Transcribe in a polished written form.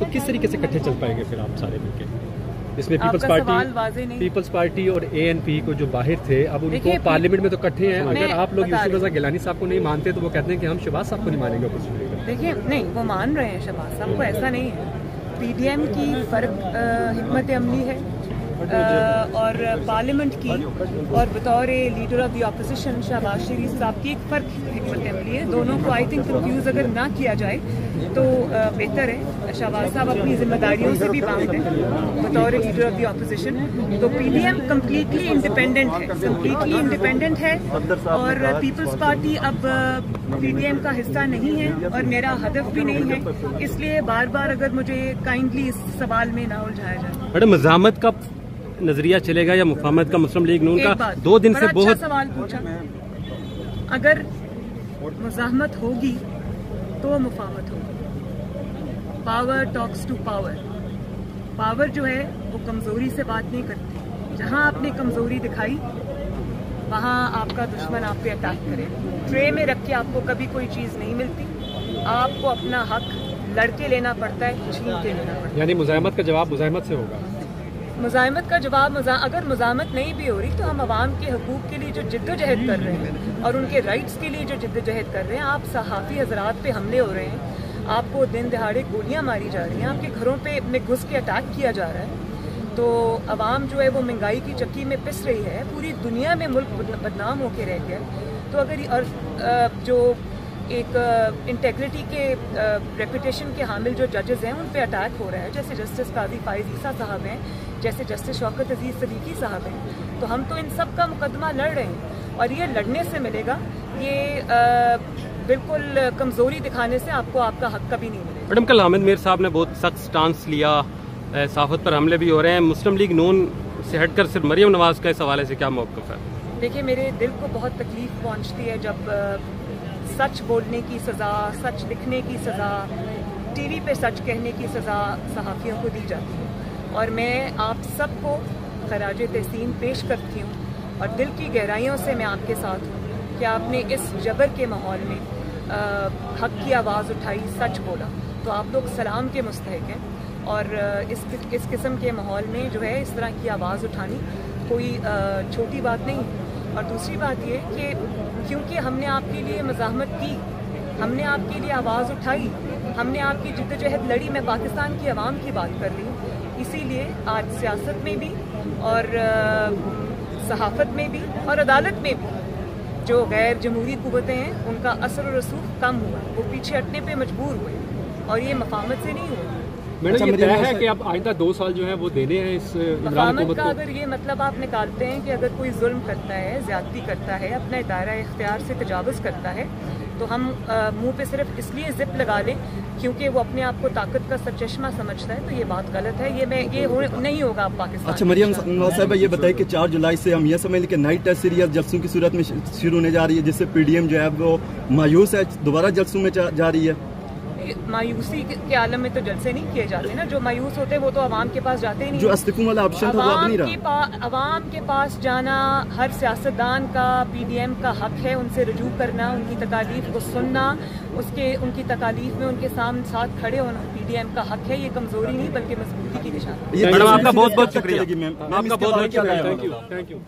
تو کس طریقے سے اکٹھے چل پائیں گے پھر آپ سارے مل کے؟ اس میں پیپلز پارٹی اور ANP کو جو باہر تھے اب ان کو پارلیمنٹ میں تو اکٹھے ہیں. اگر آپ لوگ یوسف رضا گیلانی صاحب کو نہیں مانتے تو وہ کہتے ہیں کہ ہم شہباز صاحب کو نہیں مانیں گے. دیکھیے نہیں، وہ مان رہے ہیں شہباز صاحب کو، ایسا نہیں ہے. PDM کی فرق حکمت عملی ہے اور پارلیمنٹ کی اور بطور leader of the opposition Shehbaz Sharif صاحب کی ایک فرق حکمت عملی ہے. دونوں کو آئی تھنک کنفیوز اگر نہ کیا جائے تو بہتر ہے. شہباز صاحب اپنی ذمہ داریوں سے بھی باہر ہیں بطور لیڈر آف دی اپوزیشن. تو PDM کمپلیٹلی انڈیپینڈنٹ ہے اور پیپلز پارٹی اب PDM کا حصہ نہیں ہے اور میرا ہدف بھی نہیں ہے. اس لیے بار بار اگر مجھے کائنڈلی اس سوال میں نہ الجھایا جائے. میڈم مزاحمت کا نظریہ چلے گا یا مفاہمت کا؟ مسلم لیگ نون کا 2 دن سے بہت اچھا سوال پوچھا. اگر مزاحمت ہوگی تو مفاہمت ہوگی. Power talks to power. Power جو ہے وہ کمزوری سے بات نہیں کرتی. جہاں آپ نے کمزوری دکھائی وہاں آپ کا دشمن آپ پہ اٹیک کرے. ٹرے میں رکھ کے آپ کو کبھی کوئی چیز نہیں ملتی. آپ کو اپنا حق لڑ کے لینا پڑتا ہے، چھین کے لینا پڑتا ہے. یعنی مزاحمت کا جواب مزاحمت سے ہوگا. مزاحمت کا جواب اگر مزاحمت نہیں بھی ہو رہی تو ہم عوام کے حقوق کے لیے جو جد و جہد کر رہے ہیں اور ان کے رائٹس کے لیے جو جد و جہد کر رہے ہیں. آپ صحافی حضرات پہ حملے ہو رہے ہیں، آپ کو دن دہاڑے گولیاں ماری جا رہی ہیں، آپ کے گھروں پہ گھس کے اٹیک کیا جا رہا ہے. تو عوام جو ہے وہ مہنگائی کی چکی میں پس رہی ہے. پوری دنیا میں ملک بدنام ہو کے رہ گیا. تو اگر جو ایک انٹیگریٹی کے ریپوٹیشن کے حامل جو ججز ہیں ان پہ اٹیک ہو رہا ہے، جیسے جسٹس قاضی فائز عیسیٰ صاحب ہیں، جیسے جسٹس شوکت عزیز صدیقی صاحب ہیں، تو ہم تو ان سب کا مقدمہ لڑ رہے ہیں اور یہ لڑنے سے ملے گا. یہ بالکل کمزوری دکھانے سے آپ کو آپ کا حق کبھی نہیں ملے گا. میڈم کل حامد میر صاحب نے بہت سخت سٹانس لیا، صحافت پر حملے بھی ہو رہے ہیں. مسلم لیگ نون سے ہٹ کر صرف مریم نواز کا اس حوالے سے کیا موقف ہے؟ دیکھیے میرے دل کو بہت تکلیف پہنچتی ہے جب سچ بولنے کی سزا، سچ لکھنے کی سزا، ٹی وی پہ سچ کہنے کی سزا صحافیوں کو دی جاتی ہے. اور میں آپ سب کو خراج تحسین پیش کرتی ہوں اور دل کی گہرائیوں سے میں آپ کے ساتھ ہوں کہ آپ نے اس جبر کے ماحول میں حق کی آواز اٹھائی، سچ بولا، تو آپ لوگ سلام کے مستحق ہیں. اور اس قسم کے ماحول میں جو ہے اس طرح کی آواز اٹھانی کوئی چھوٹی بات نہیں. اور دوسری بات یہ کہ کیونکہ ہم نے آپ کے لیے مزاحمت کی، ہم نے آپ کے لیے آواز اٹھائی، ہم نے آپ کی جدوجہد لڑی، میں پاکستان کی عوام کی بات کر رہی ہوں. اسی لیے آج سیاست میں بھی اور صحافت میں بھی اور عدالت میں بھی جو غیر جمہوری قوتیں ہیں ان کا اثر و رسوخ کم ہوا، وہ پیچھے ہٹنے پہ مجبور ہوئے اور یہ مفاہمت سے نہیں ہوا. میڈم یہ طے ہے کہ اب آئندہ 2 سال جو ہے وہ دینے ہیں اس مفاہمت کا؟ اگر یہ مطلب آپ نکالتے ہیں کہ اگر کوئی ظلم کرتا ہے، زیادتی کرتا ہے، اپنے دائرہ اختیار سے تجاوز کرتا ہے تو ہم منہ پہ صرف اس لیے زپ لگا لیں کیونکہ وہ اپنے آپ کو طاقت کا سرچشمہ سمجھتا ہے تو یہ بات غلط ہے. یہ نہیں ہوگا اب پاکستان. اچھا مریم نواز صاحبہ یہ بتائیں کہ 4 جولائی سے ہم یہ سمجھ لیں کہ نائٹ ٹیسٹ سیریز جلسوں کی صورت میں شروع ہونے جا رہی ہے، جس سے PDM جو ہے وہ مایوس ہے، دوبارہ جلسوں میں جا رہی ہے. مایوسی کے عالم میں تو جلسے نہیں کیے جاتے نا. جو مایوس ہوتے وہ تو عوام کے پاس جاتے ہی نہیں. جو استعفوں والا آپشن تھا وہ اب نہیں رہا. عوام کے پاس جانا ہر سیاستدان کا، PDM کا حق ہے. ان سے رجوع کرنا، ان کی تکالیف کو سننا، ان کی تکالیف میں ان کے ساتھ کھڑے ہونا PDM کا حق ہے. یہ کمزوری نہیں بلکہ مضبوطی کی نشانی. میڈم آپ کا بہت بہت شکریہ. آپ کا بہت بہت شکریہ. Thank you.